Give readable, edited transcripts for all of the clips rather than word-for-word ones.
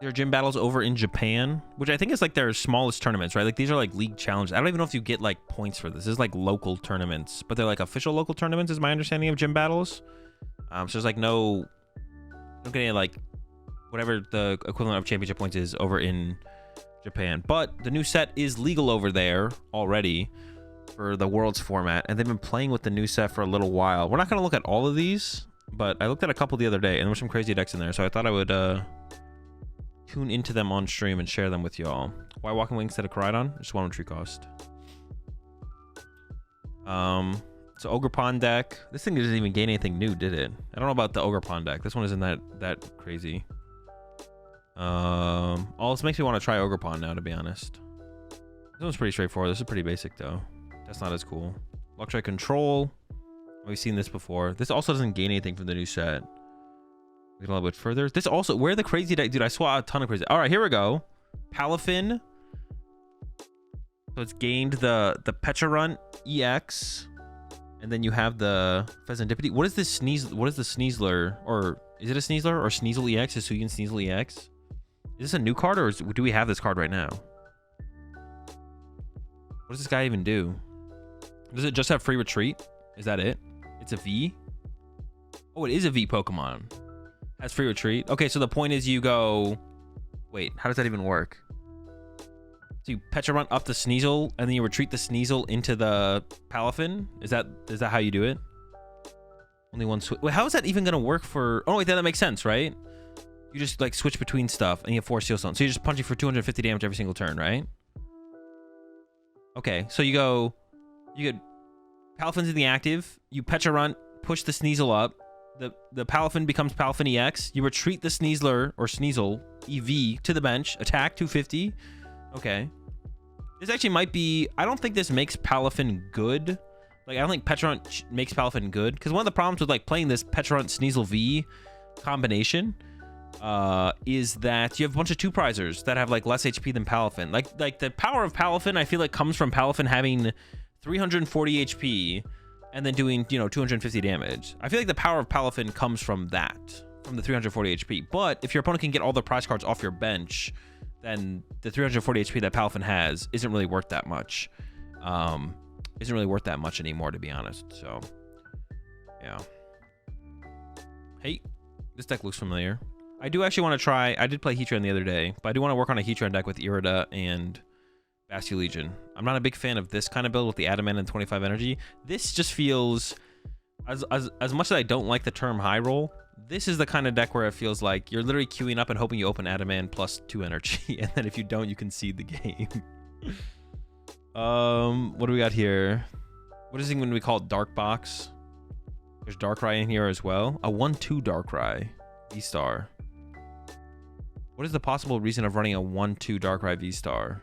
There are gym battles over in Japan, which I think is like their smallest tournaments, right? Like these are like league challenges. I don't even know if you get like points for this. This is like local tournaments, but they're like official local tournaments is my understanding of gym battles. So there's like no getting like whatever the equivalent of championship points is over in Japan. But the new set is legal over there already for the Worlds format, and they've been playing with the new set for a little while. We're not going to look at all of these, but I looked at a couple the other day, and there were some crazy decks in there, so I thought I would tune into them on stream and share them with y'all. Why Walking Wing instead of Koraidon? Just one tree cost. So Ogre Pond deck. This thing didn't even gain anything new, did it? I don't know about the Ogre Pond deck. This one isn't that crazy. All this makes me want to try Ogre Pond now, to be honest. This one's pretty straightforward. This is pretty basic though. That's not as cool. Luxray Control. We've seen this before. This also doesn't gain anything from the new set. Get a little bit further. This also, where are the crazy deck? Dude, I saw a ton of crazy. All right, here we go. Palafin. So it's gained the Pecharunt EX. And then you have the Fezandipiti. What is this What is the Sneasler? Or is it a Sneasler or Sneasel EX? Is Suyin Sneasel EX? Is this a new card or do we have this card right now? What does this guy even do? Does it just have free retreat? Is that it? It's a V? Oh, it is a V Pokemon. Has free retreat. Okay, so the point is you go... Wait, how does that even work? So you Pecharunt up the Sneasel, and then you retreat the Sneasel into the Palafin? Is that how you do it? Only one switch. Wait, how is that even gonna work for... Oh, wait, then that makes sense, right? You just, like, switch between stuff, and you have 4 Steel Stones. So you're just punching for 250 damage every single turn, right? Okay, so you get Palafin's in the active, you Pecharunt, push the Sneasel up, the Palafin becomes Palafin EX, you retreat the Sneasler, or Sneasel, EV, to the bench, attack 250. Okay. This actually might be... I don't think this makes Palafin good. Like, I don't think Pecharunt makes Palafin good, because one of the problems with, like, playing this Pecharunt-Sneasel V combination is that you have a bunch of 2-prizers that have, like, less HP than Palafin. Like the power of Palafin, I feel like, comes from Palafin having 340 HP and then doing, 250 damage. I feel like the power of Palafin comes from that, from the 340 HP. But if your opponent can get all the prize cards off your bench, then the 340 HP that Palafin has isn't really worth that much. Isn't really worth that much anymore, to be honest. So, yeah. Hey, this deck looks familiar. I do actually want to try... I did play Heatran the other day, but I do want to work on a Heatran deck with Irida and Basculegion. I'm not a big fan of this kind of build with the Adamant and 25 energy. This just feels... As much as I don't like the term high roll, this is the kind of deck where it feels like you're literally queuing up and hoping you open Adamant plus 2 energy, and then if you don't, you concede the game. What do we got here? What is it when we call it Dark Box? There's Darkrai in here as well. A 1-2 Darkrai V-Star. What is the possible reason of running a 1-2 Darkrai V-Star?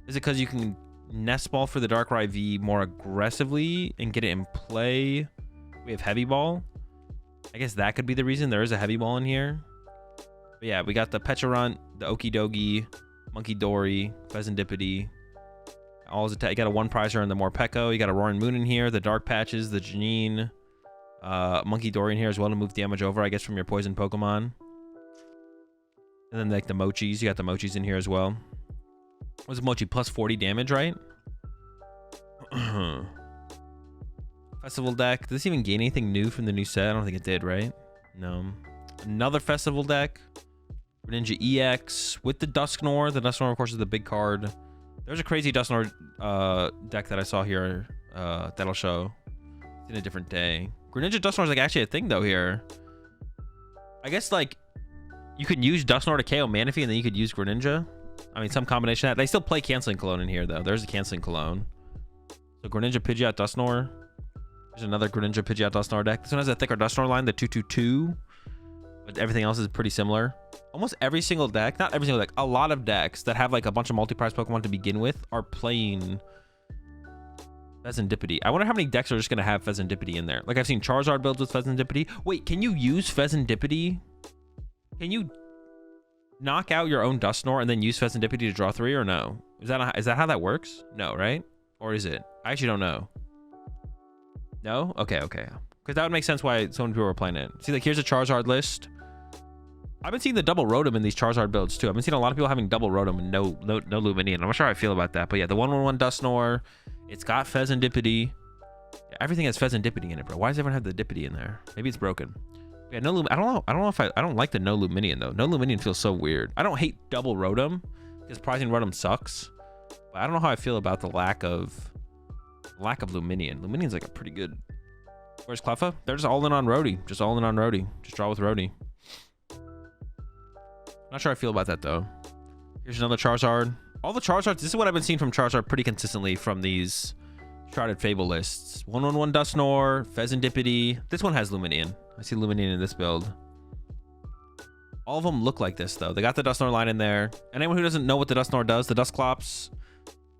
Is it because you can Nest Ball for the Darkrai V more aggressively and get it in play? We have Heavy Ball. I guess that could be the reason. There is a Heavy Ball in here. But yeah, we got the Pecharunt, the Okidogi, Monkey Dory, Fezandipiti. All you got a 1-prizer and the Morpeko. You got a Roaring Moon in here, the Dark Patches, the Janine, Monkey Dory in here as well to move damage over, I guess, from your poison Pokemon. And then like the Mochis, you got the Mochis in here as well. Was Mochi plus 40 damage, right? Festival deck. Did this even gain anything new from the new set? I don't think it did, right? No. Another festival deck. Greninja EX with the Dusknoir. The Dusknoir, of course, is the big card. There's a crazy Dusknoir deck that I saw here that'll show in a different day. Greninja Dusknoir is like actually a thing though here. I guess like you could use Dusknoir to KO Manaphy and then you could use Greninja. I mean, some combination of that. They still play Canceling Cologne in here though. There's a Canceling Cologne. So Greninja Pidgeot Dusknoir. There's another Greninja Pidgeot Dusknoir deck. This one has a thicker Dusknoir line, the 2/2/2. But everything else is pretty similar. Almost every single deck, not every single deck, a lot of decks that have like a bunch of multi-prize Pokemon to begin with are playing Fezandipiti. I wonder how many decks are just going to have Fezandipiti in there. Like I've seen Charizard builds with Fezandipiti. Wait, can you use Fezandipiti? Can you knock out your own Dusknoir and then use Fezandipiti to draw 3 or no? Is that how that works? No, right? Or is it? I actually don't know. No? Okay. Because that would make sense why so many people are playing it. See, like here's a Charizard list. I've been seeing the double Rotom in these Charizard builds too. I've been seeing a lot of people having double Rotom and no Luminion. I'm not sure how I feel about that, but yeah, the 1/1 Dusknoir. It's got Fezandipiti. Yeah, everything has Fezandipiti in it, bro. Why does everyone have the Dipiti in there? Maybe it's broken. Yeah, no I don't know. I don't know if I don't like the no Luminion though. No Luminion feels so weird. I don't hate double Rotom because prizing Rotom sucks, but I don't know how I feel about the lack of Luminion. Luminion's like a pretty good. Where's Cleffa? They're just all in on Rhodey. Just all in on Rhodey. Just draw with Rhodey. Not sure I feel about that though. Here's another Charizard. All the Charizards, this is what I've been seeing from Charizard pretty consistently from these Shrouded Fable lists. 1/1 Dusknoir, Fezandipiti. This one has Luminion. I see Luminion in this build. All of them look like this though. They got the Dusknoir line in there. And anyone who doesn't know what the Dusknoir does, the Dusclops.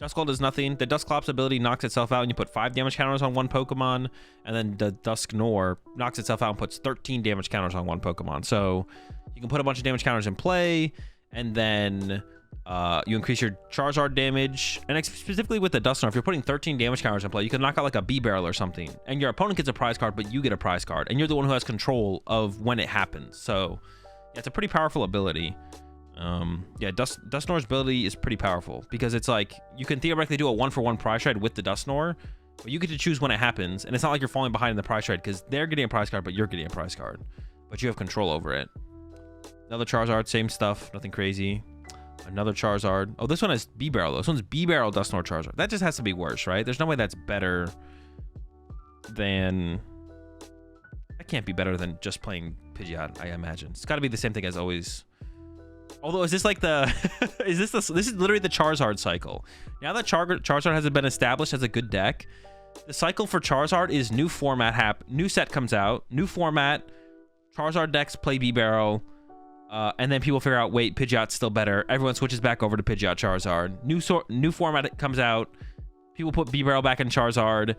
Duskull does nothing. The Dusclops ability knocks itself out and you put 5 damage counters on one Pokemon. And then the Dusknoir knocks itself out and puts 13 damage counters on one Pokemon. So you can put a bunch of damage counters in play, and then you increase your Charizard damage. And specifically with the Dusknoir, if you're putting 13 damage counters in play, you can knock out like a B-Barrel or something. And your opponent gets a prize card, but you get a prize card. And you're the one who has control of when it happens. So yeah, it's a pretty powerful ability. Yeah, Dusknoir's ability is pretty powerful because it's like you can theoretically do a 1-for-1 prize trade with the Dusknoir, but you get to choose when it happens. And it's not like you're falling behind in the prize trade because they're getting a prize card, but you're getting a prize card. But you have control over it. Another Charizard, same stuff, nothing crazy. Another Charizard. Oh, this one has B-Barrel though. This one's B-Barrel Dusknoir Charizard. That just has to be worse, right? There's no way that's better than... That can't be better than just playing Pidgeot, I imagine. It's got to be the same thing as always. Although, is this like the... this is literally the Charizard cycle. Now that Charizard has been established as a good deck, the cycle for Charizard is new format new set comes out, new format, Charizard decks play B-Barrel, and then people figure out, wait, Pidgeot's still better. Everyone switches back over to Pidgeot Charizard. New format comes out. People put B-Barrel back in Charizard.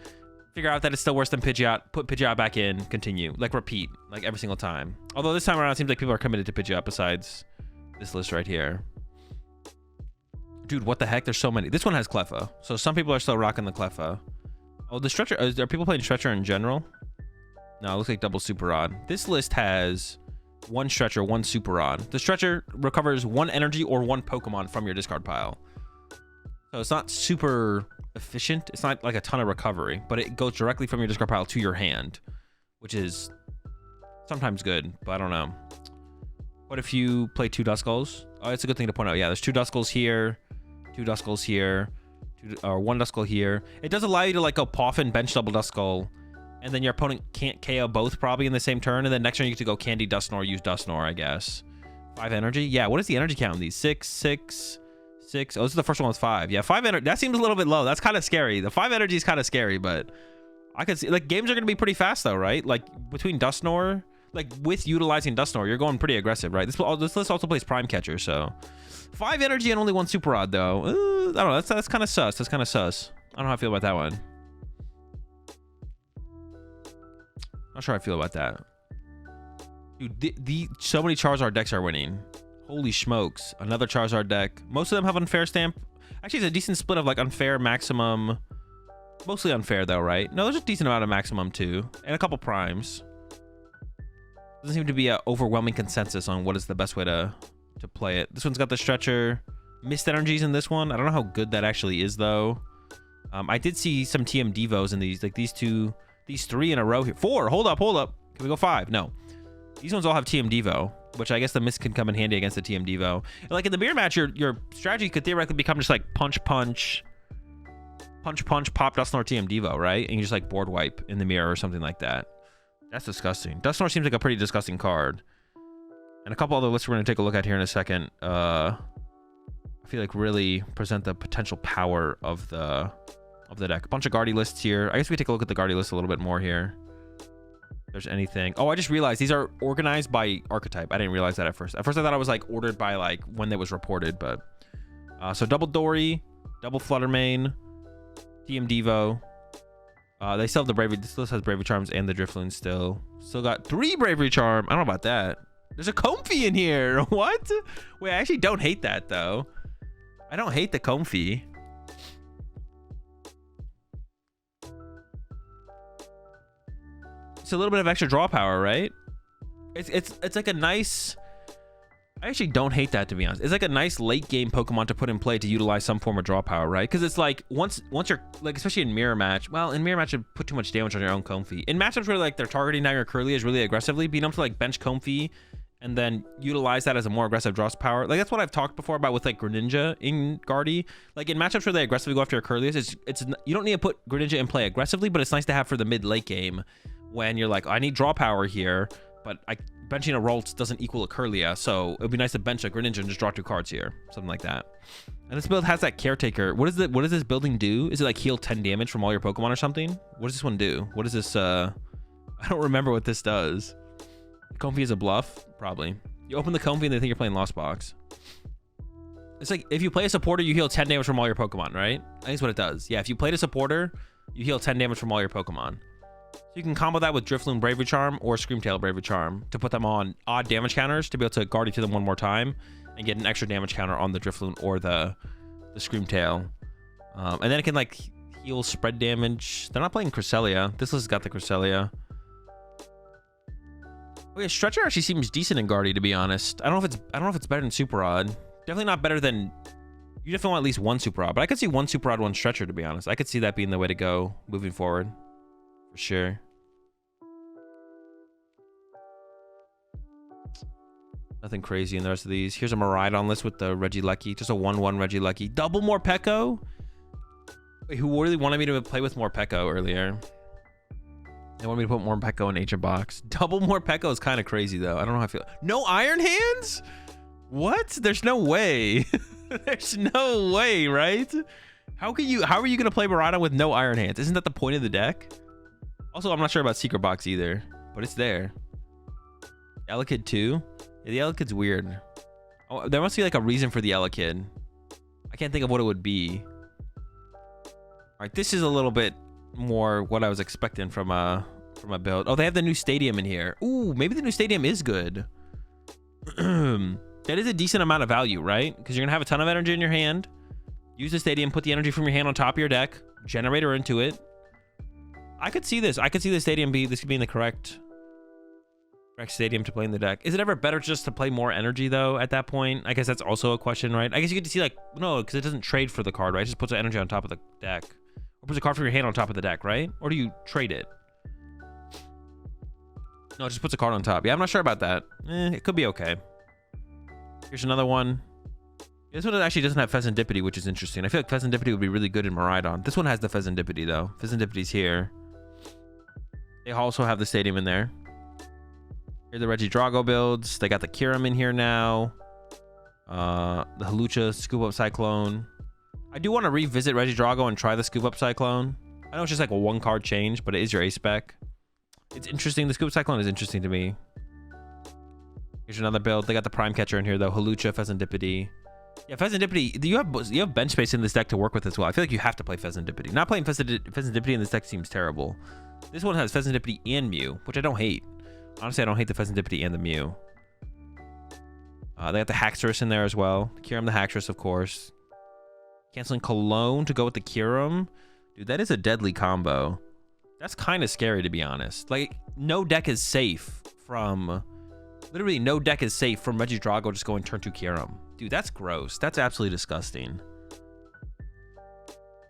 Figure out that it's still worse than Pidgeot. Put Pidgeot back in. Continue. Like, repeat. Like, every single time. Although this time around, it seems like people are committed to Pidgeot besides this list right here. Dude, what the heck? There's so many. This one has Cleffa. So some people are still rocking the Cleffa. Oh, the Stretcher. Are people playing Stretcher in general? No, it looks like double Super Rod. This list has... 1 Stretcher, 1 Super Rod. The Stretcher recovers 1 energy or 1 Pokemon from your discard pile. So it's not super efficient. It's not like a ton of recovery, but it goes directly from your discard pile to your hand, which is sometimes good, but I don't know. What if you play 2 Duskulls? Oh, it's a good thing to point out. Yeah, there's 2 Duskulls here, 2 Duskulls here, 1 Duskull here. It does allow you to like go Palafin, bench double Duskull, and then your opponent can't KO both probably in the same turn. And then next turn you get to go Candy Dusknoir, use Dusknoir, I guess. 5 energy? Yeah, what is the energy count in these? 6, 6, 6. Oh, this is the first one with 5. Yeah, 5 energy. That seems a little bit low. That's kind of scary. The 5 energy is kind of scary, but I could see, like, games are going to be pretty fast though, right? Like, between Dusknoir, like, with utilizing Dusknoir, you're going pretty aggressive, right? This list also plays Prime Catcher, so. 5 energy and only 1 Super Rod, though. I don't know. That's kind of sus. That's kind of sus. I don't know how I feel about that one. Not sure how I feel about that. Dude, so many Charizard decks are winning. Holy smokes. Another Charizard deck. Most of them have unfair stamp. Actually, it's a decent split of like unfair, maximum. Mostly unfair though, right? No, there's a decent amount of maximum too. And a couple primes. Doesn't seem to be an overwhelming consensus on what is the best way to play it. This one's got the Stretcher. Missed energies in this one. I don't know how good that actually is though. I did see some TM Devos in these. Like these 3 in a row here. 4. Hold up. Can we go 5? No. These ones all have TM Devo, which I guess the miss can come in handy against the TM Devo. Like in the mirror match, your strategy could theoretically become just like punch, pop Dusknoir TM Devo, right? And you just like board wipe in the mirror or something like that. That's disgusting. Dusknoir seems like a pretty disgusting card. And a couple other lists we're going to take a look at here in a second. I feel like really present the potential power of the deck. A bunch of Guardy lists here. I guess we take a look at the Guardy list a little bit more here. If there's anything. Oh, I just realized these are organized by archetype. I didn't realize that at first. At first I thought it was like ordered by like when they was reported, but so double Dory, double Fluttermane, TM Devo. They still have the Bravery. This list has Bravery Charms and the Drifloon still. Still got 3 Bravery Charm. I don't know about that. There's a Comfey in here. What? Wait, I actually don't hate that though. I don't hate the Comfey. It's a little bit of extra draw power, right? It's like a nice I actually don't hate that, to be honest. It's like a nice late game Pokemon to put in play to utilize some form of draw power, right? Because it's like once you're like, especially in mirror match. Well, in mirror match, you put too much damage on your own Comfey. In matchups where like they're targeting down your Curlias really aggressively, being able to like bench Comfey and then utilize that as a more aggressive draw power. Like that's what I've talked before about with like Greninja in Guardy. Like in matchups where they aggressively go after your Curlias, it's you don't need to put Greninja in play aggressively, but it's nice to have for the mid late game when you're like, I need draw power here, but benching a Ralts doesn't equal a Curlia, so it would be nice to bench a Greninja and just draw 2 cards here, something like that. And this build has that Caretaker. What does this building do? Is it like heal 10 damage from all your Pokemon or something? What does this one do? What is this? I don't remember what this does. Comfey is a bluff, probably. You open the Comfey and they think you're playing Lost Box. It's like if you play a supporter, you heal 10 damage from all your Pokemon, right? I think that's what it does. Yeah, if you played a supporter, you heal 10 damage from all your Pokemon. So you can combo that with Drifloon Bravery Charm or Screamtail Bravery Charm to put them on odd damage counters to be able to guard to them one more time and get an extra damage counter on the Drifloon or the Screamtail. And then it can like heal spread damage. They're not playing Cresselia. This list has got the Cresselia. Oh yeah, Stretcher actually seems decent in Guardy, to be honest. I don't know if it's better than Super Rod. Definitely not better than. You definitely want at least one Super Rod, but I could see one Super Rod, one Stretcher, to be honest. I could see that being the way to go moving forward, for sure. Nothing crazy in the rest of these. Here's a Miraidon list with the Regilucky. Just a 1/1 Regilucky. Double Morpeko? Wait, who really wanted me to play with Morpeko earlier? They wanted me to put Morpeko in Ancient Box. Double Morpeko is kind of crazy, though. I don't know how I feel. No Iron Hands? What? There's no way. There's no way, right? How are you going to play Miraidon with no Iron Hands? Isn't that the point of the deck? Also, I'm not sure about Secret Box either, but it's there. Elekid 2? Yeah, the Elekid's weird. Oh, there must be like a reason for the Elekid. I can't think of what it would be. All right, this is a little bit more what I was expecting from a build. Oh, they have the new stadium in here. Ooh, maybe the new stadium is good. That is a decent amount of value, right? Because you're gonna have a ton of energy in your hand. Use the stadium, put the energy from your hand on top of your deck, generator into it. I could see this. I could see the stadium being the correct stadium to play in the deck. Is it ever better just to play more energy though at that point? I guess that's also a question, right? I guess you get to see like, no, because it doesn't trade for the card, right? It just puts the energy on top of the deck. Or puts a card from your hand on top of the deck, right? Or do you trade it? No, it just puts a card on top. Yeah, I'm not sure about that. It could be okay. Here's another one. This one actually doesn't have Fezandipiti, which is interesting. I feel like Fezandipiti would be really good in Miraidon. This one has the Fezandipiti though. Fezandipiti's here. They also have the stadium in there. Here are the Regidrago builds. They got the Kyurem in here now. The Hawlucha Scoop Up Cyclone. I do want to revisit Regidrago and try the Scoop Up Cyclone. I know it's just like a 1-card change, but it is your A spec. It's interesting. The Scoop Up Cyclone is interesting to me. Here's another build. They got the Prime Catcher in here though. Hawlucha, Fezandipiti. Yeah, Fezandipiti. You have bench space in this deck to work with as well. I feel like you have to play Fezandipiti. Not playing Fezandipiti in this deck seems terrible. This one has Fezandipiti and Mew, which I don't hate. Honestly, I don't hate the Fezandipiti and the Mew. They got the Haxorus in there as well. Kyurem the Haxorus, of course. Canceling Cologne to go with the Kyurem. Dude, that is a deadly combo. That's kind of scary, to be honest. Like, no deck is safe from... Literally, no deck is safe from Regidrago just going turn 2 Kyurem. Dude, that's gross. That's absolutely disgusting.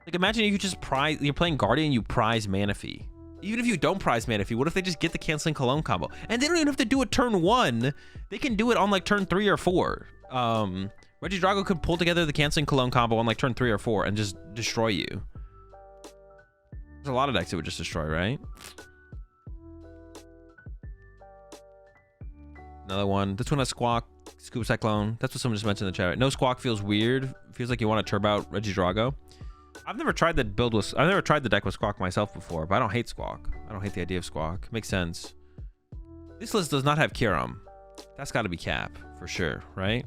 Like, imagine you just prize... You're playing Guardian, you prize Manaphy. Even if you don't prize Manaphy, what if they just get the Canceling Cologne combo? And they don't even have to do it turn 1. They can do it on, like, turn 3 or 4. Regidrago could pull together the Canceling Cologne combo on, like, turn 3 or 4 and just destroy you. There's a lot of decks it would just destroy, right? Another one. This one has Squawk, Scoop Cyclone. That's what someone just mentioned in the chat. Right? No Squawk feels weird. Feels like you want to turbo out Regidrago. I've never tried the deck with Squawk myself before, but I don't hate Squawk. I don't hate the idea of Squawk. Makes sense. This list does not have Kyurem. That's got to be Cap for sure, right?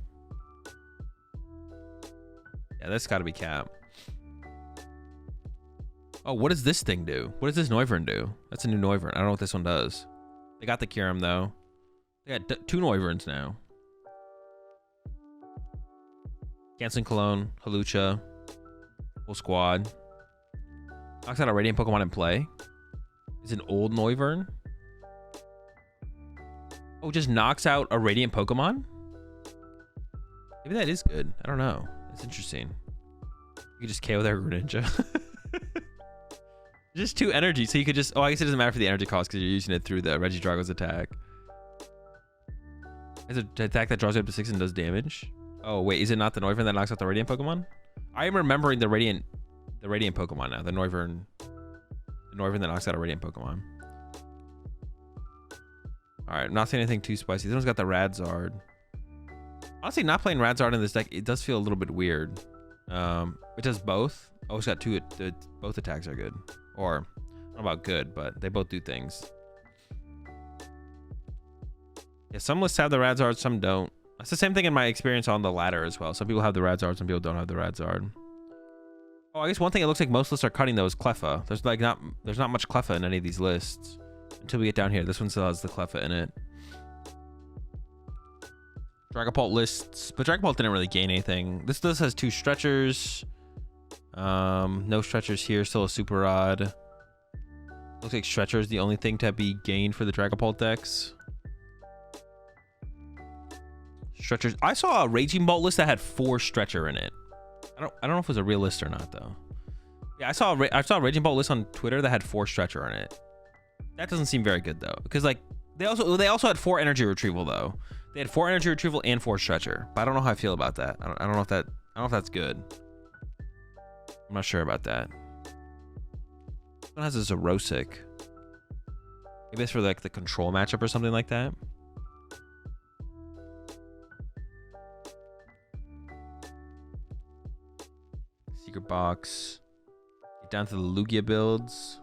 Yeah, that's got to be Cap. Oh, what does this thing do? What does this Noivern do? That's a new Noivern. I don't know what this one does. They got the Kyurem though. They got 2 Noiverns now. Canceling Cologne, Hawlucha, full squad. Knocks out a Radiant Pokemon in play. Is an old Noivern? Oh, just knocks out a Radiant Pokemon? Maybe that is good. I don't know. It's interesting. You could just KO their Greninja. Just 2 energy, so you could just... Oh, I guess it doesn't matter for the energy cost because you're using it through the Regidrago's attack. It's an attack that draws you up to 6 and does damage. Oh, wait. Is it not the Noivern that knocks out the Radiant Pokemon? I am remembering the Radiant Pokemon now. The Noivern that knocks out a Radiant Pokemon. Alright, I'm not saying anything too spicy. This one's got the Radzard. Honestly, not playing Radzard in this deck, it does feel a little bit weird. It does both. Oh, it's got 2. Both attacks are good. Or, I don't know about good, but they both do things. Yeah, some lists have the Radzard, some don't. That's the same thing in my experience on the ladder as well. Some people have the Radzard, some people don't have the Radzard. Oh, I guess one thing it looks like most lists are cutting though is Cleffa. There's not much Cleffa in any of these lists until we get down here. This one still has the Cleffa in it. Dragapult lists, but Dragapult didn't really gain anything. This list has 2 stretchers. No stretchers here. Still a super odd. Looks like stretcher is the only thing to be gained for the Dragapult decks. Stretchers. I saw a Raging Bolt list that had 4 stretcher in it. I don't know if it was a real list or not though. Yeah, I saw a Raging Bolt list on Twitter that had 4 stretcher in it. That doesn't seem very good though, because like they also had 4 energy retrieval though. They had 4 energy retrieval and 4 stretcher, but I don't know how I feel about that. I don't know if that's good. I'm not sure about that. This one has a Zerosic. Maybe it's for like the control matchup or something like that. Secret box. Get down to the Lugia builds.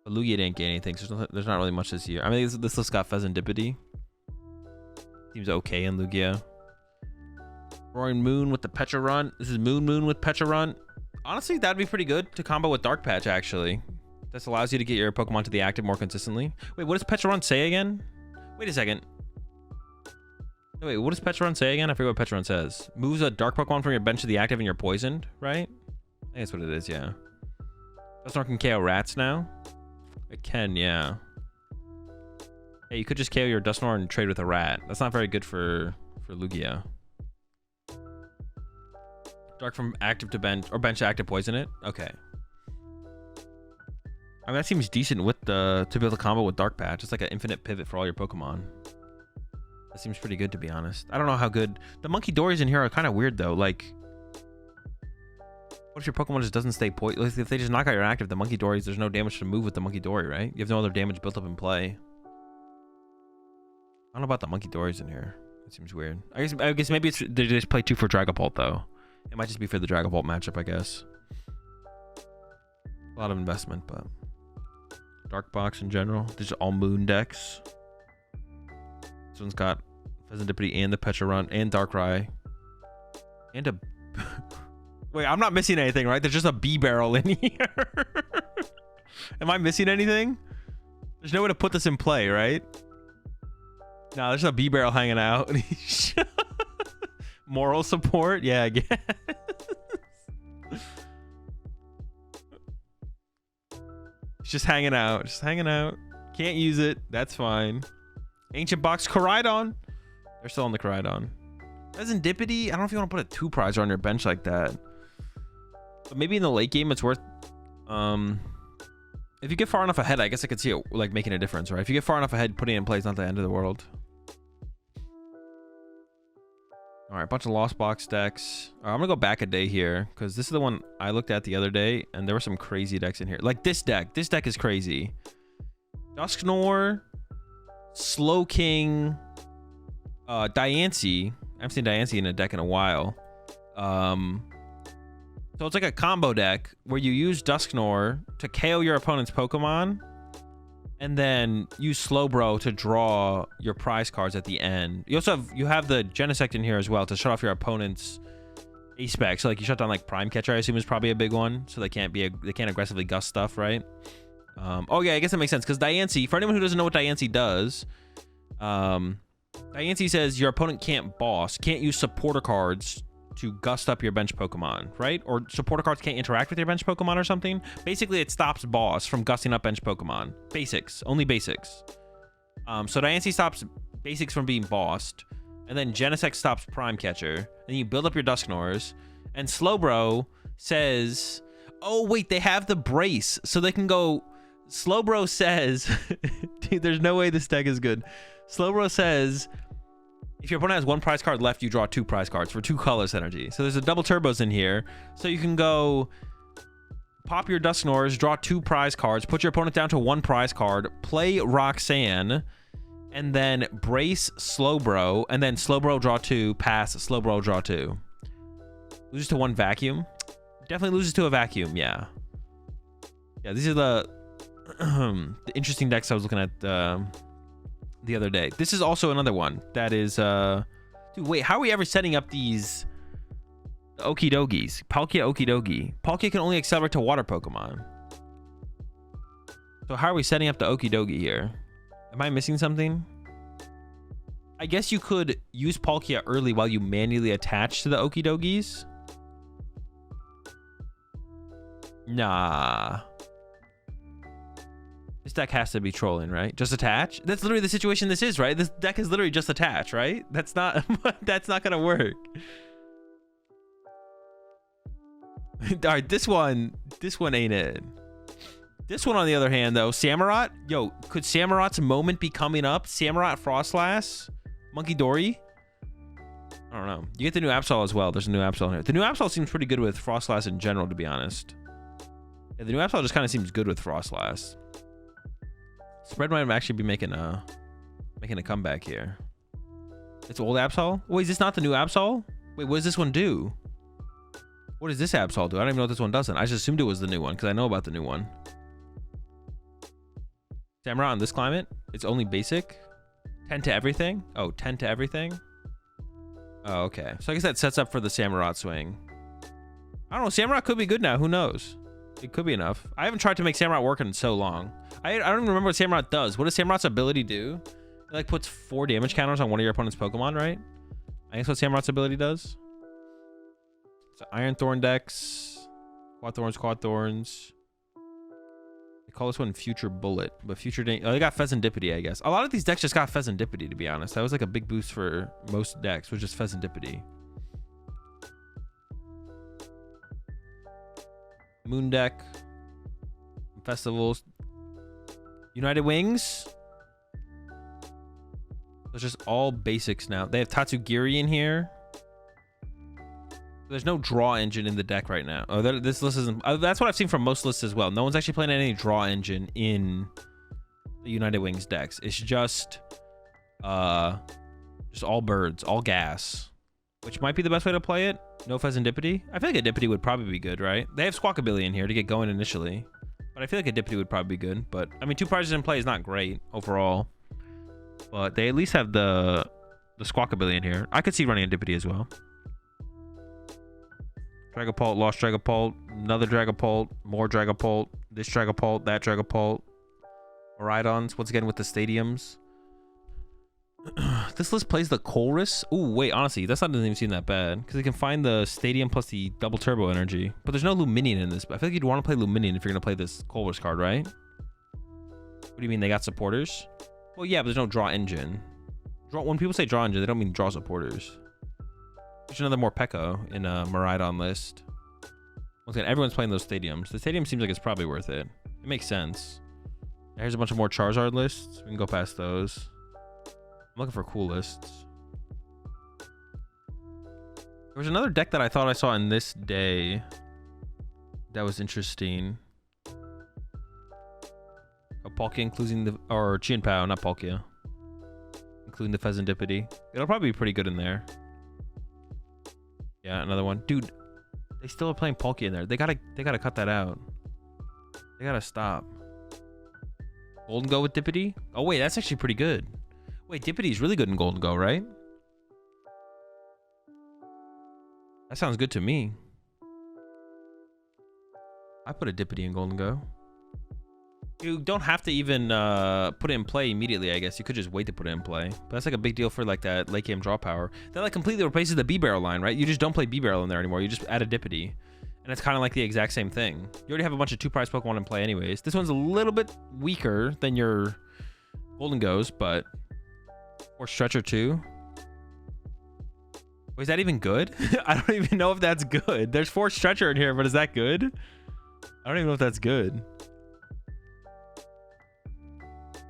But Lugia didn't gain anything, so there's not really much this year. I mean, this list got Fezandipiti. Seems okay in Lugia. Roaring Moon with the Petra Run. This is Moon with Petra Run. Honestly, that'd be pretty good to combo with Dark Patch, actually. This allows you to get your Pokemon to the active more consistently. Wait, what does Petra Run say again? Wait a second. No, wait, what does Petra Run say again? I forget what Petra Run says. Moves a Dark Pokemon from your bench to the active and you're poisoned, right? I think that's what it is, yeah. Dusknoir can KO rats now. It can, yeah. Hey, you could just KO your Dusknoir and trade with a rat. That's not very good for Lugia. Dark from active to bench, or bench to active poison it? Okay. I mean, that seems decent with to be able to combo with Dark Patch. It's like an infinite pivot for all your Pokemon. That seems pretty good, to be honest. I don't know how good... The Monkey Dories in here are kind of weird, though. Like, what if your Pokemon just doesn't stay poisoned? If they just knock out your active, the Monkey Dories, there's no damage to move with the Monkey Dory, right? You have no other damage built up in play. I don't know about the Monkey Dories in here. It seems weird. I guess maybe it's they just play 2 for Dragapult, though. It might just be for the Dragapult matchup, I guess. A lot of investment, but... Dark Box in general. These are all Moon decks. This one's got Fezandipiti and the Petra Run and Darkrai. And a... Wait, I'm not missing anything, right? There's just a B barrel in here. Am I missing anything? There's no way to put this in play, right? No, there's a B barrel hanging out. Moral support? Yeah, I guess. It's just hanging out. Just hanging out. Can't use it. That's fine. Ancient Box Koraidon. They're still on the Koraidon. Fezandipiti. I don't know if you want to put a 2 prizer on your bench like that. But maybe in the late game, it's worth... if you get far enough ahead, I guess I could see it like making a difference, right? If you get far enough ahead, putting it in play is not the end of the world. All right, a bunch of Lost Box decks. All right, I'm gonna go back a day here because this is the one I looked at the other day, and there were some crazy decks in here. Like this deck. This deck is crazy. Dusknoir, Slowking, Diancie. I haven't seen Diancie in a deck in a while. So it's like a combo deck where you use Dusknoir to KO your opponent's Pokemon, and then use slowbro to draw your prize cards at the end. You also have the Genesect in here as well to shut off your opponent's A-Spec. So like you shut down like Prime Catcher, I assume is probably a big one. So they can't aggressively gust stuff, right? Oh yeah, I guess that makes sense because Diancie, for anyone who doesn't know what Diancie does, Diancie says your opponent can't use supporter cards to gust up your bench Pokemon, right? Or supporter cards can't interact with your bench Pokemon or something. Basically, it stops boss from gusting up bench Pokemon. Basics, only basics. So Diancie stops basics from being bossed. And then Genesect stops Prime Catcher. And you build up your Dusknoirs. And Slowbro says, oh, wait, they have the brace. So they can go... Slowbro says... Dude, there's no way this deck is good. Slowbro says... If your opponent has 1 prize card left, you draw 2 prize cards for 2 colorless energy. So there's a double turbos in here. So you can go... Pop your Dusknoirs, draw 2 prize cards, put your opponent down to 1 prize card, play Roxanne... And then brace Slowbro, and then Slowbro draw 2, pass, Slowbro draw 2. Loses to 1 vacuum. Definitely loses to a vacuum, yeah. Yeah, these are the the interesting decks I was looking at the other day. This is also another one that is dude, wait, how are we ever setting up these Okidogis? Palkia Okidogi. Palkia can only accelerate to water Pokemon. So how are we setting up the Okidogi here? Am I missing something? I guess you could use Palkia early while you manually attach to the Okidogis. Nah. This deck has to be trolling, right? Just attach? That's literally the situation this is, right? This deck is literally just attach, right? That's not that's not gonna work. Alright, this one ain't it. This one, on the other hand, though, Samurott. Yo, could Samurott's moment be coming up? Samurott Frostlass? Monkey Dory? I don't know. You get the new Absol as well. There's a new Absol here. The new Absol seems pretty good with Frostlass in general, to be honest. Yeah, the new Absol just kind of seems good with Frostlass. Spread might actually be making a comeback here. It's old Absol? Wait, is this not the new Absol? Wait, what does this one do? What does this Absol do? I don't even know what this one doesn't. I just assumed it was the new one because I know about the new one. Samurott in this climate, it's only basic. 10 to everything. Oh, 10 to everything. Oh, okay. So I guess that sets up for the Samurott swing. I don't know. Samurott could be good now. Who knows? It could be enough. I haven't tried to make Samurott work in so long. I don't even remember what Samurott does. What does Samurott's ability do? It like puts 4 damage counters on one of your opponent's Pokemon, right? I guess what Samurott's ability does. So Iron Thorn decks. Quad Thorns. They call this one Future Bullet, but Future Day. Oh, they got Fezandipiti, I guess. A lot of these decks just got Fezandipiti, to be honest. That was like a big boost for most decks, was just Fezandipiti. Moon deck. Festivals. United Wings. It's just all basics now. They have Tatsugiri in here. There's no draw engine in the deck right now. Oh, this list isn't. That's what I've seen from most lists as well. No one's actually playing any draw engine in the United Wings decks. It's just all birds, all gas, which might be the best way to play it. No Fezandipiti. I feel like a Dippity would probably be good, right? They have Squawkabilly in here to get going initially, but I feel like a Dippity would probably be good. But I mean, 2 prizes in play is not great overall, but they at least have the Squawkabilly in here. I could see running a Dippity as well. Dragapult, lost Dragapult, another Dragapult, more Dragapult, this Dragapult, that Dragapult. Miraidons, once again with the stadiums. This list plays the Chorus. Ooh, wait, honestly, that's not doesn't even seem that bad. Because they can find the stadium plus the double turbo energy. But there's no Luminion in this. I feel like you'd want to play Luminion if you're going to play this Chorus card, right? What do you mean, they got supporters? Well, yeah, but there's no draw engine. When people say draw engine, they don't mean draw supporters. There's another Morpeko in a Miraidon list. Once again, everyone's playing those stadiums. The stadium seems like it's probably worth it. It makes sense. Here's a bunch of more Charizard lists. We can go past those. I'm looking for cool lists. There was another deck that I thought I saw in this day that was interesting. A Palkia including the... Or Chien-Pao, not Palkia. Including the Fezandipiti. It'll probably be pretty good in there. Yeah, another one. Dude, they still are playing Palkia in there. They gotta cut that out. They gotta stop. Gholdengo with Dippity? Oh wait, that's actually pretty good. Wait, Dippity's really good in Gholdengo, right? That sounds good to me. I put a Dippity in Gholdengo. You don't have to even put it in play immediately, I guess. You could just wait to put it in play. But that's like a big deal for like that late game draw power. That like completely replaces the B-Barrel line, right? You just don't play B-Barrel in there anymore. You just add a Dippity. And it's kind of like the exact same thing. You already have a bunch of 2-prize Pokemon in play anyways. This one's a little bit weaker than your Gholdengos, but Or Stretcher too. Wait, is that even good? I don't even know if that's good. There's 4 Stretcher in here, but is that good? I don't even know if that's good.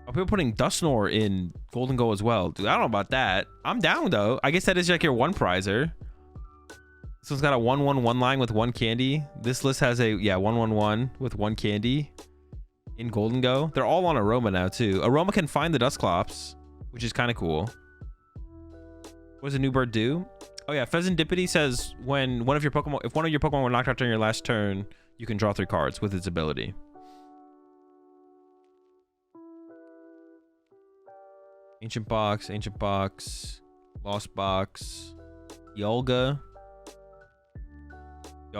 Are people putting Dusknoir in Gholdengo as well? Dude, I don't know about that. I'm down though. I guess that is like your one prizer. This one's got a 1/1/1 line with 1 candy. This list has a 1/1/1 with 1 candy in Gholdengo. They're all on Aroma now too. Aroma can find the Dusclops, which is kind of cool. What does a new bird do? Oh yeah, Fezandipiti says when if one of your Pokemon were knocked out during your last turn, you can draw 3 cards with its ability. Ancient Box, Lost Box, Yolga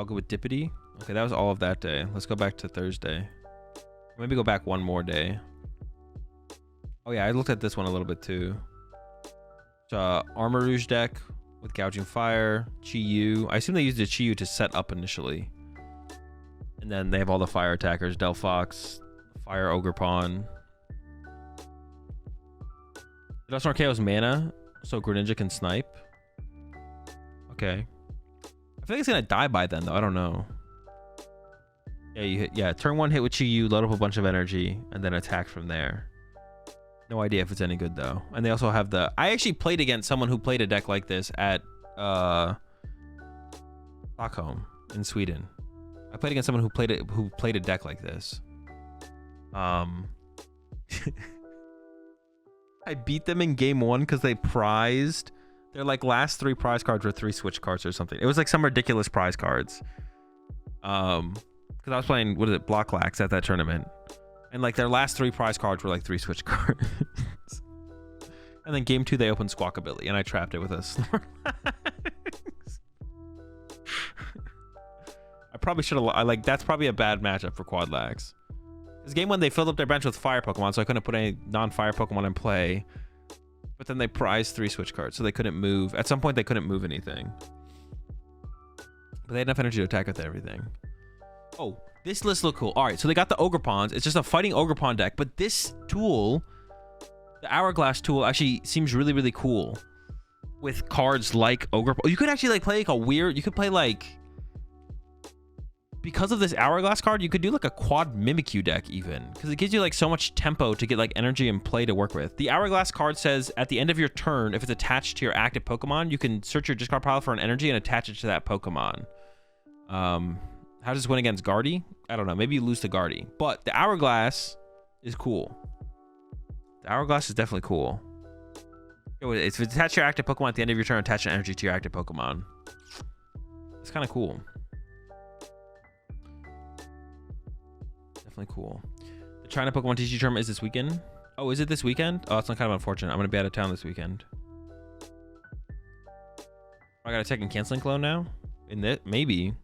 with Dippity. Okay, that was all of that day. Let's go back to Thursday. Maybe go back one more day. Oh yeah, I looked at this one a little bit too. It's Armor Rouge deck with Gouging Fire, Chi-Yu. I assume they used the Chi-Yu to set up initially. And then they have all the fire attackers, Delphox, Fire Ogre Pawn. Dusknoir KO's mana, so Greninja can snipe. Okay. I feel like it's gonna die by then though. I don't know. Yeah, turn 1 hit with Chi-Yu, load up a bunch of energy, and then attack from there. No idea if it's any good though. And they also have the... I actually played against someone who played a deck like this at Stockholm in Sweden. I played against someone who played a deck like this. I beat them in game 1 because they prized their like last 3 prize cards were 3 switch cards or something. It was like some ridiculous prize cards. Because I was playing, what is it, Blocklax at that tournament. And like their last 3 prize cards were like 3 switch cards. And then game 2 they opened Squawkabilly and I trapped it with a Snorlax. I probably should have, that's probably a bad matchup for Quadlax. This game 1 they filled up their bench with fire Pokemon, so I couldn't put any non-fire Pokemon in play. But then they prized 3 switch cards, so they couldn't move. At some point they couldn't move anything. But they had enough energy to attack with everything. Oh, this list looked cool. All right, so they got the Ogrepons. It's just a fighting Ogrepon deck, but this tool, the Hourglass tool, actually seems really, really cool. With cards like Ogrepon. You could actually like play like a weird, you could play like, because of this Hourglass card, you could do like a quad Mimikyu deck even, because it gives you like so much tempo to get like energy and play to work with. The Hourglass card says at the end of your turn, if it's attached to your active Pokemon, you can search your discard pile for an energy and attach it to that Pokemon. How does this win against Guardy? I don't know. Maybe you lose to Guardy, but the Hourglass is cool. The Hourglass is definitely cool. If it's attached to your active Pokemon at the end of your turn, attach an energy to your active Pokemon. It's kind of cool. Definitely cool. The China PokemonTCG tournament is this weekend. Oh, is it this weekend? Oh, that's kind of unfortunate. I'm going to be out of town this weekend. I got to check in canceling clone now? In that? Maybe.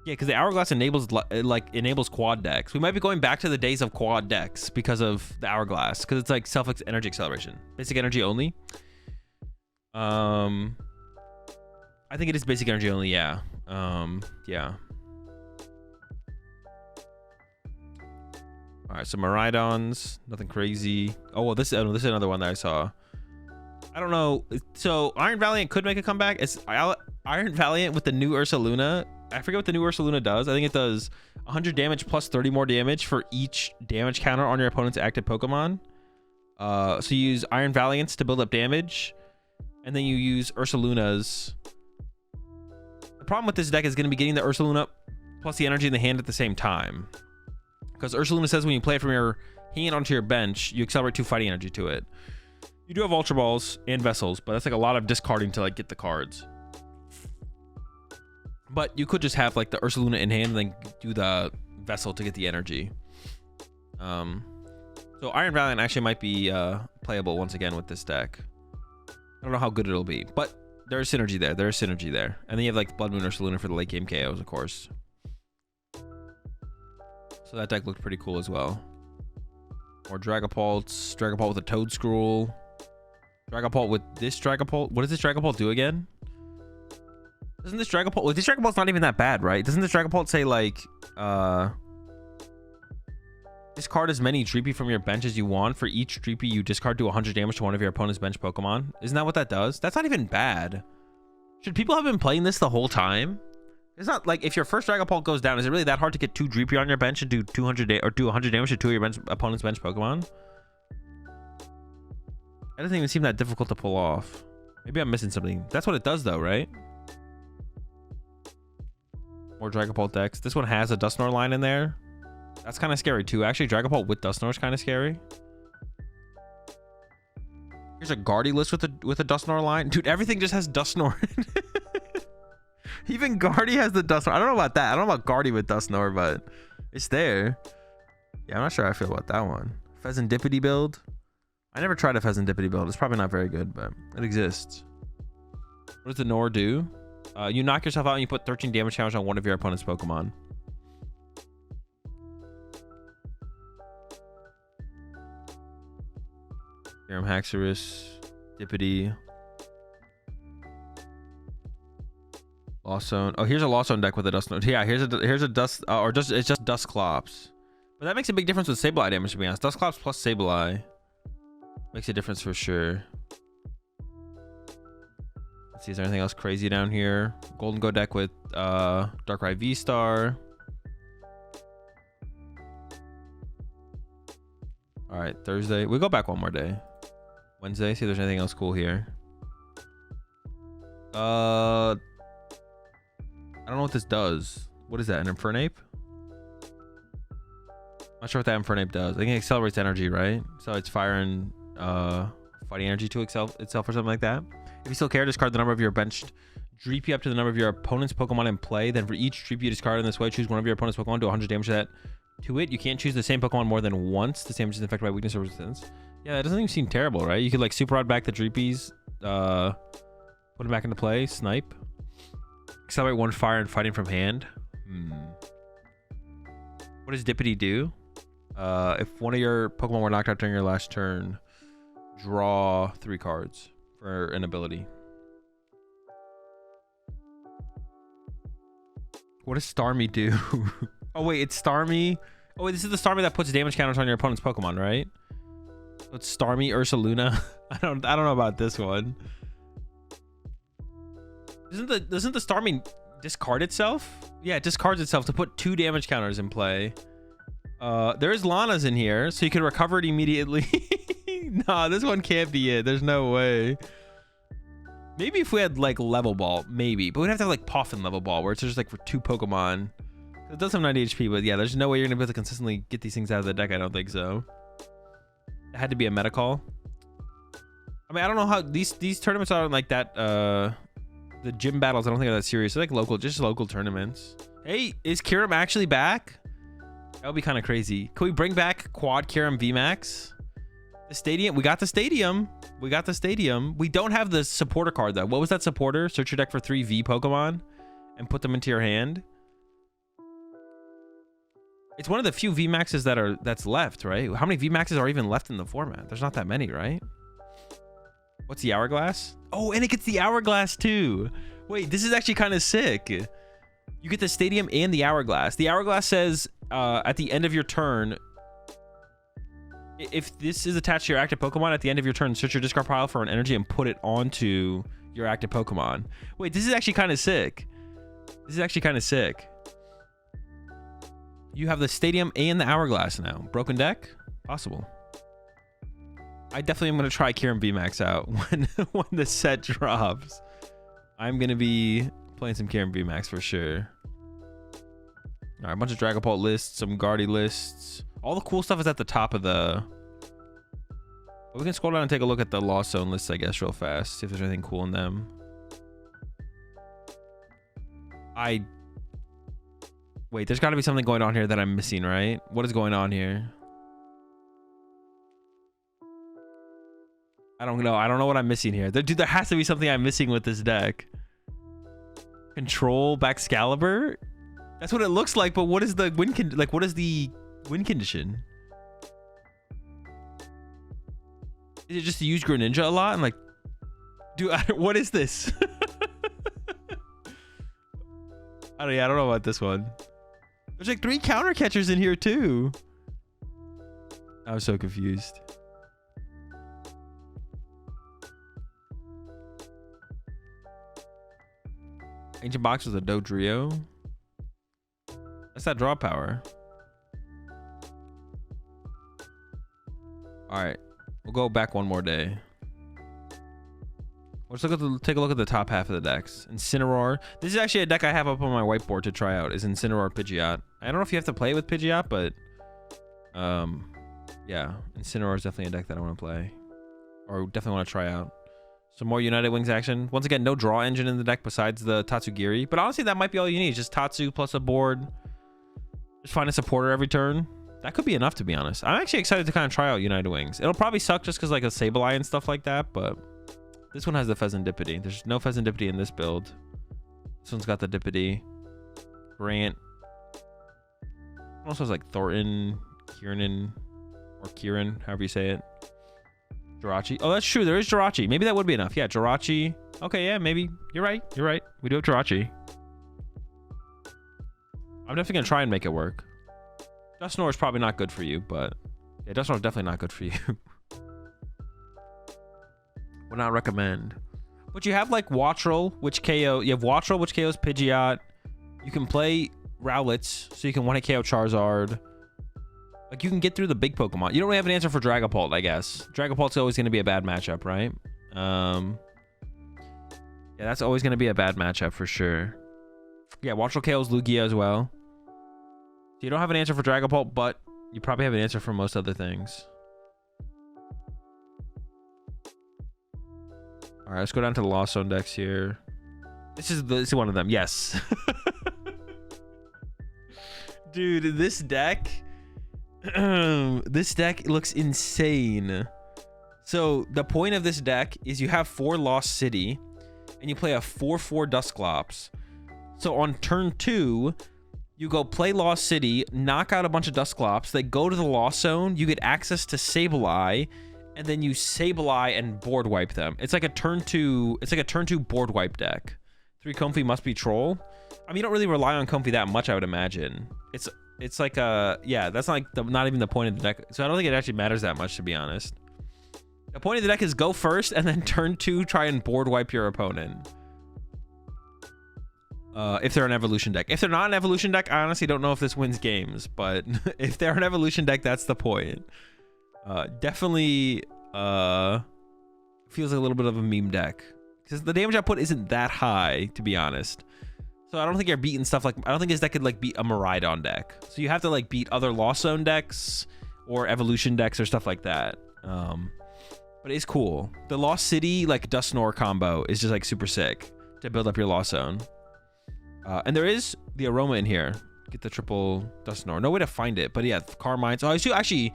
Yeah, because the Hourglass enables quad decks. We might be going back to the days of quad decks because of the Hourglass. Because it's like self-energy acceleration. Basic energy only. I think it is basic energy only, yeah. Yeah. All right, so Miraidons, nothing crazy. Oh, well, this is another one that I saw. I don't know. So Iron Valiant could make a comeback. It's Iron Valiant with the new Ursaluna. I forget what the new Ursaluna does. I think it does 100 damage plus 30 more damage for each damage counter on your opponent's active Pokemon. So you use Iron Valiants to build up damage, and then you use Ursalunas. The problem with this deck is going to be getting the Ursaluna plus the energy in the hand at the same time. Because Ursaluna says when you play it from your hand onto your bench, you accelerate 2 fighting energy to it. You do have Ultra Balls and Vessels, but that's like a lot of discarding to like get the cards. But you could just have like the Ursaluna in hand and then do the Vessel to get the energy. So Iron Valiant actually might be playable once again with this deck. I don't know how good it'll be, but there's synergy there. There's synergy there. And then you have like Blood Moon Ursaluna for the late game KOs, of course. So that deck looked pretty cool as well. More Dragapults. Dragapult with a Toad Scroll. Dragapult with this Dragapult. What does this Dragapult do again? Doesn't this Dragapult... Well, this Dragapult's not even that bad, right? Doesn't this Dragapult say, like... Discard as many Dreepy from your bench as you want. For each Dreepy, you discard do 100 damage to one of your opponent's bench Pokemon. Isn't that what that does? That's not even bad. Should people have been playing this the whole time? It's not like if your first Dragapult goes down, is it really that hard to get 2 Dreepy on your bench and do 200 or do 100 damage to 2 of your opponent's bench Pokemon? That doesn't even seem that difficult to pull off. Maybe I'm missing something. That's what it does though, right? More Dragapult decks. This one has a Dusknoir line in there. That's kind of scary too. Actually, Dragapult with Dusknoir is kind of scary. Here's a Guardy list with a Dusknoir line. Dude, everything just has Dusknoir. Even Guardy has the Dusknoir. I don't know about that. I don't know about Guardy with Dusknoir, but it's there. Yeah, I'm not sure how I feel about that one. Fezandipiti build. I never tried a Fezandipiti build. It's probably not very good, but it exists. What does the Noir do? You knock yourself out and you put 13 damage counters on one of your opponent's Pokemon. Kyurem, Haxorus, Dippity, Lost Zone. Oh, here's a Lost Zone deck with a Dusknoir. Yeah, here's a Dust or just it's just Dusclops. But that makes a big difference with Sableye damage, to be honest. Dusclops plus Sableye makes a difference for sure. Let's see, is there anything else crazy down here? Gholdengo deck with Darkrai V-Star. All right, Thursday. We go back one more day. Wednesday, see if there's anything else cool here. I don't know what this does. What is that, an Infernape? Not sure what that Infernape does. I think it accelerates energy, right? So it's fire and fighting energy to itself or something like that. If you still care, discard the number of your benched Dreepy up to the number of your opponent's Pokemon in play. Then for each Dreepy you discard in this way, choose one of your opponent's Pokemon, do 100 damage to it. You can't choose the same Pokemon more than once. The same is affected by weakness or resistance. Yeah, that doesn't even seem terrible, right? You could like Super Rod back the Dreepies, put them back into play, snipe, accelerate one fire and fighting from hand. What does Dippity do? If one of your Pokemon were knocked out during your last turn, draw 3 cards for an ability. What does Starmie do? Oh wait, it's Starmie. Oh wait, this is the Starmie that puts damage counters on your opponent's Pokemon, right? So it's Starmie Ursaluna. I don't know about this one. Doesn't the Starmie discard itself? Yeah, it discards itself to put 2 damage counters in play. There is Lana's in here, so you can recover it immediately. Nah, this one can't be it. There's no way. Maybe if we had like Level Ball, maybe, but we'd have to have like Poffin Level Ball, where it's just like for 2 Pokemon. It does have 90 HP, but yeah, there's no way you're gonna be able to consistently get these things out of the deck. I don't think so. It had to be a meta call. I mean, I don't know how these tournaments aren't like that. The gym battles, I don't think are that serious. They're like just local tournaments. Hey, is Kyurem actually back? That would be kind of crazy. Can we bring back Quad Kyurem VMAX? The stadium. We got the stadium. We got the stadium. We don't have the supporter card though. What was that supporter? Search your deck for 3 V Pokemon and put them into your hand. It's one of the few VMAXs that's left, right? How many VMAXs are even left in the format? There's not that many, right? What's the hourglass? Oh, and it gets the hourglass too. Wait, this is actually kind of sick. You get the stadium and the hourglass. The hourglass says at the end of your turn, if this is attached to your active Pokemon, at the end of your turn, search your discard pile for an energy and put it onto your active Pokemon. Wait, this is actually kind of sick. This is actually kind of sick. You have the stadium and the hourglass now. Broken deck? Possible. I definitely am going to try Kyurem VMAX out when the set drops. I'm going to be playing some Kyurem VMAX for sure. All right, a bunch of Dragapult lists, some Guardy lists. All the cool stuff is at the top of the... We can scroll down and take a look at the Lost Zone lists, I guess, real fast. See if there's anything cool in them. Wait, there's got to be something going on here that I'm missing, right? What is going on here? I don't know. I don't know what I'm missing here. Dude, there has to be something I'm missing with this deck. Control Baxcalibur? That's what it looks like, but what is the win what is the win condition? Is it just to use Greninja a lot? I'm like, dude, what is this? I don't know about this one. There's like 3 counter catchers in here too. I'm so confused. Ancient Box was a Dodrio. That's that draw power. All right, we'll go back one more day. Let's look at take a look at the top half of the decks. Incineroar. This is actually a deck I have up on my whiteboard to try out. Is Incineroar Pidgeot. I don't know if you have to play with Pidgeot, but yeah, Incineroar is definitely a deck that I want to play, or definitely want to try out. Some more United Wings action. Once again, no draw engine in the deck besides the Tatsugiri, but honestly, that might be all you need. Just Tatsu plus a board. Just find a supporter every turn. That could be enough, to be honest. I'm actually excited to kind of try out United Wings. It'll probably suck just because like a Sableye and stuff like that, but this one has the Fezandipiti. There's no Fezandipiti in this build. This one's got the Dippity. Grant. Also has like Thornton, Kieran, or Kieran, however you say it. Jirachi. Oh, that's true. There is Jirachi. Maybe that would be enough. Yeah, Jirachi. Okay, yeah, maybe. You're right. You're right. We do have Jirachi. I'm definitely going to try and make it work. Dusknoir is probably not good for you, but yeah, Dusknoir is definitely not good for you. Would not recommend. But you have like Wattrel, which KO. You have Wattrel, which KOs Pidgeot. You can play Rowlets, so you can one-hit KO Charizard. Like, you can get through the big Pokemon. You don't really have an answer for Dragapult, I guess. Dragapult's always going to be a bad matchup, right? Yeah, that's always going to be a bad matchup for sure. Yeah, Wattrel KOs Lugia as well. So you don't have an answer for Dragapult, but you probably have an answer for most other things. All right, let's go down to the Lost Zone decks here. This is one of them. Yes. Dude, this deck looks insane. So the point of this deck is you have 4 Lost City and you play a 4/4 Dusclops. So on turn 2, you go play Lost City, knock out a bunch of Dusclops, they go to the Lost Zone, you get access to Sableye, and then you Sableye and board wipe them. It's like a turn 2 board wipe deck. 3 Comfey must be Troll. I mean, you don't really rely on Comfey that much, I would imagine. It's like a, yeah, that's not even the point of the deck. So I don't think it actually matters that much, to be honest. The point of the deck is go first and then turn 2 try and board wipe your opponent. If they're an evolution deck. If they're not an evolution deck, I honestly don't know if this wins games, but if they're an evolution deck, that's the point. Definitely feels like a little bit of a meme deck because the damage output isn't that high, to be honest. So I don't think you're beating stuff like, I don't think this deck could like beat a Miraidon deck. So you have to like beat other Lost Zone decks or evolution decks or stuff like that. But it's cool. The Lost City like Dusknoir combo is just like super sick to build up your Lost Zone. And there is the Aroma in here. Get the triple Dusknoir. No way to find it, but yeah, Carmine. So I assume actually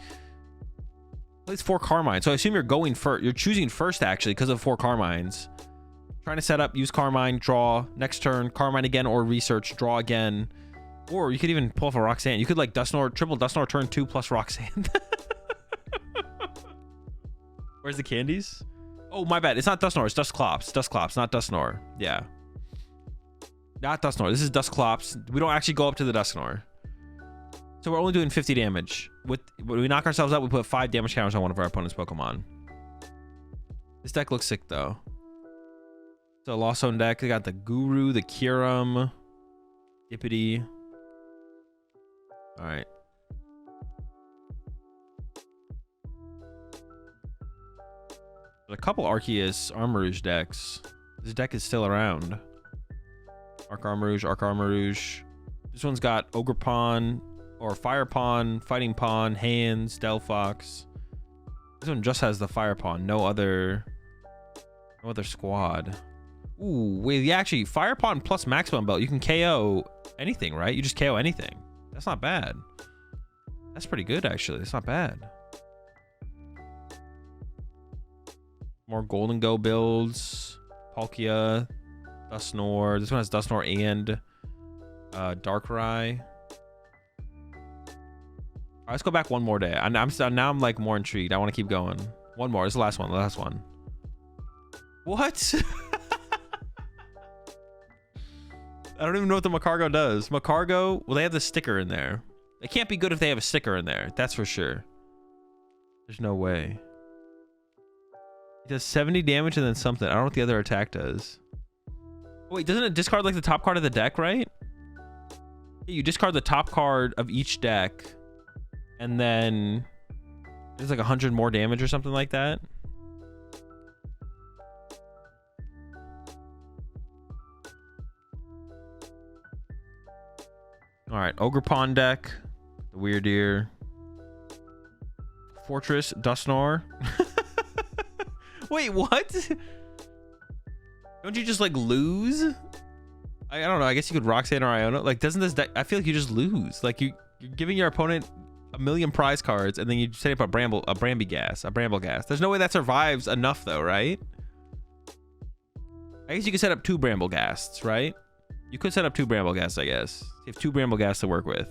plays 4 Carmine. So I assume you're going first. You're choosing first actually because of 4 Carmines. Trying to set up, use Carmine, draw, next turn, Carmine again, or research, draw again. Or you could even pull off a Roxanne. You could like Dusknoir, triple Dusknoir, turn 2 plus Roxanne. Where's the candies? Oh, my bad. It's not Dusknoir, it's Dusclops. Dusclops, not Dusknoir. Yeah. Not Dusknoir. This is Dusclops. We don't actually go up to the Dusknoir. So we're only doing 50 damage. When we knock ourselves out, we put 5 damage counters on one of our opponent's Pokemon. This deck looks sick, though. So Lost Zone deck, they got the Guru, the Kyurem, Dippity. All right. There's a couple Arceus Armarouge decks. This deck is still around. Arc-Armarouge. This one's got Ogre Pawn, or Fire Pawn, Fighting Pawn, Hands, Delphox. This one just has the Fire Pawn, no other squad. Ooh, wait, yeah, actually, Fire Pawn plus Maximum Belt, you can KO anything, right? You just KO anything. That's not bad. That's pretty good, actually. It's not bad. More Gholdengo builds. Palkia. Dusknoir. This one has Dusknoir and Darkrai. All right, let's go back one more day. Now I'm like more intrigued. I want to keep going. One more. This is the last one. The last one. What? I don't even know what the Macargo does. Macargo, well, they have the sticker in there. It can't be good if they have a sticker in there. That's for sure. There's no way. He does 70 damage and then something. I don't know what the other attack does. Oh, wait, doesn't it discard like the top card of the deck, right? Yeah, you discard the top card of each deck, and then there's like 100 more damage or something like that. All right, Ogre Pawn deck, the Weird Ear, Fortress, Dusknoir. Wait, what? Don't you just like lose? I don't know. I guess you could Roxanne or Iona. Like, doesn't this deck? I feel like you just lose. Like you're giving your opponent a million prize cards, and then you set up a Brambleghast. There's no way that survives enough, though, right? I guess you could set up 2 Brambleghasts, right? You could set up 2 Brambleghasts, I guess. You have 2 Brambleghasts to work with.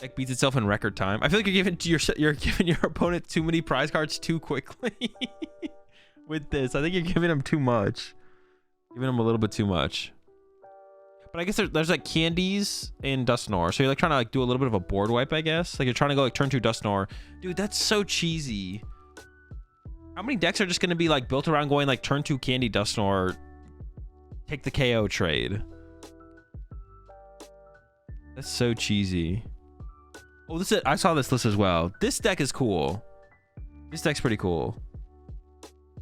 Deck beats itself in record time. I feel like you're giving your opponent too many prize cards too quickly with this. I think you're giving them too much. Giving them a little bit too much. But I guess there's like candies in Dusknoir, so you're like trying to like do a little bit of a board wipe, I guess. Like you're trying to go like turn 2 Dusknoir. Dude, that's so cheesy. How many decks are just gonna be like built around going like turn 2 candy Dusknoir, take the KO trade? That's so cheesy. Oh, I saw this list as well. This deck is cool. This deck's pretty cool.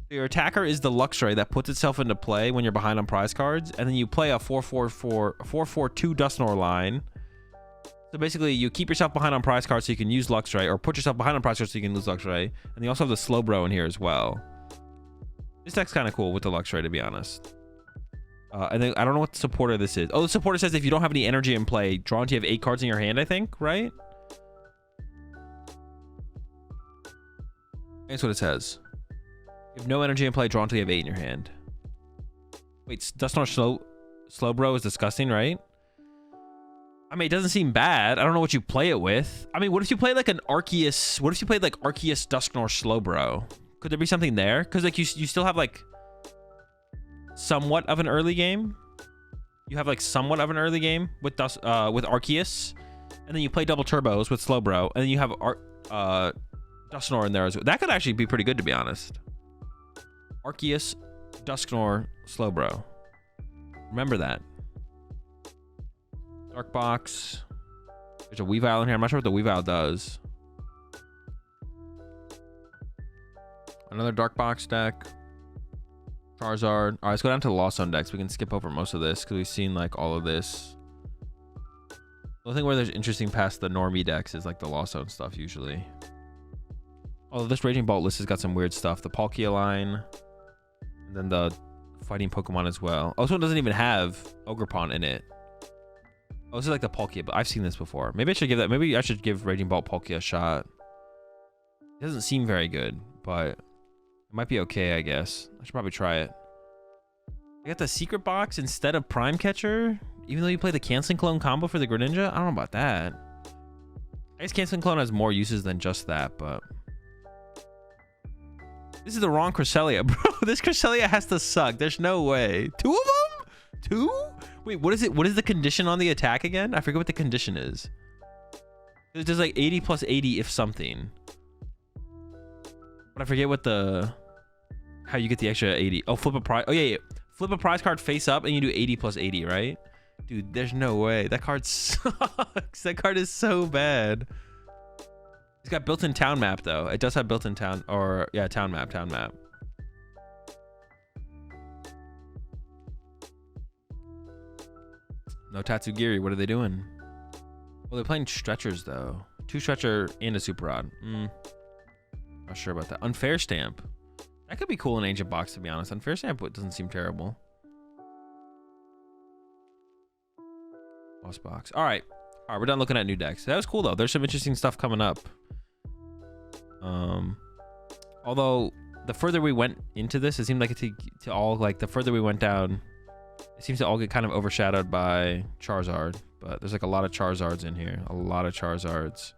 Your attacker is the Luxray that puts itself into play when you're behind on prize cards, and then you play a 4-4-2 Dusknoir line. So basically, you keep yourself behind on prize cards so you can use Luxray, or put yourself behind on prize cards so you can lose Luxray. And you also have the slowbro in here as well. This deck's kind of cool with the Luxray, to be honest. And then I don't know what the supporter this is. Oh, the supporter says if you don't have any energy in play, draw until you have 8 cards in your hand, I think, right? That's what it says. You have no energy in play, draw until you have 8 in your hand. Wait, Dusknoir slowbro is disgusting, right? I mean, it doesn't seem bad. I don't know what you play it with. I mean, what if you play like an Arceus? What if you played like Arceus Dusknoir slowbro? Could there be something there? Because like you still have like somewhat of an early game. You have like somewhat of an early game with Arceus, and then you play double turbos with slowbro, and then you have Dusknoir in there as well. That could actually be pretty good, to be honest. Arceus, Dusknoir, slowbro. Remember that. Dark box. There's a Weavile in here. I'm not sure what the Weavile does. Another dark box deck. Charizard. All right, let's go down to the Lost Zone decks. We can skip over most of this because we've seen like all of this. The only thing where there's interesting past the normie decks is like the Lost Zone stuff usually. Although this Raging Bolt list has got some weird stuff. The Palkia line. And then the fighting Pokemon as well. Oh, this one doesn't even have Ogerpon in it. Oh, this is like the Palkia, but I've seen this before. Maybe I should give that. Maybe I should give Raging Bolt Palkia a shot. It doesn't seem very good, but it might be okay, I guess. I should probably try it. I got the secret box instead of Prime Catcher, even though you play the Canceling Clone combo for the Greninja. I don't know about that. I guess Canceling Clone has more uses than just that, but this is the wrong Cresselia, bro. This Cresselia has to suck. There's no way. 2 of them? 2? Wait, what is it? What is the condition on the attack again? I forget what the condition is. It does like 80 plus 80 if something. But I forget what how you get the extra 80. Oh, flip a prize. Oh, yeah. Flip a prize card face up and you do 80 plus 80, right? Dude, there's no way. That card sucks. That card is so bad. It's got built-in town map, though. It does have built-in town, or yeah, town map. No Tatsugiri. What are they doing? Well, they're playing stretchers, though. 2 stretcher and a super rod. Not sure about that. Unfair Stamp. That could be cool in Ancient Box, to be honest. Unfair Stamp doesn't seem terrible. Lost Box. All right, we're done looking at new decks. That was cool, though. There's some interesting stuff coming up. Although the further we went into this, it seemed like it to all like the further we went down, it seems to all get kind of overshadowed by Charizard. But there's like a lot of Charizards in here. A lot of Charizards.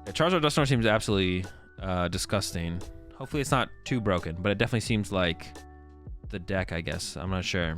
Yeah, Charizard Dusknoir seems absolutely disgusting. Hopefully it's not too broken, but it definitely seems like the deck, I guess. I'm not sure.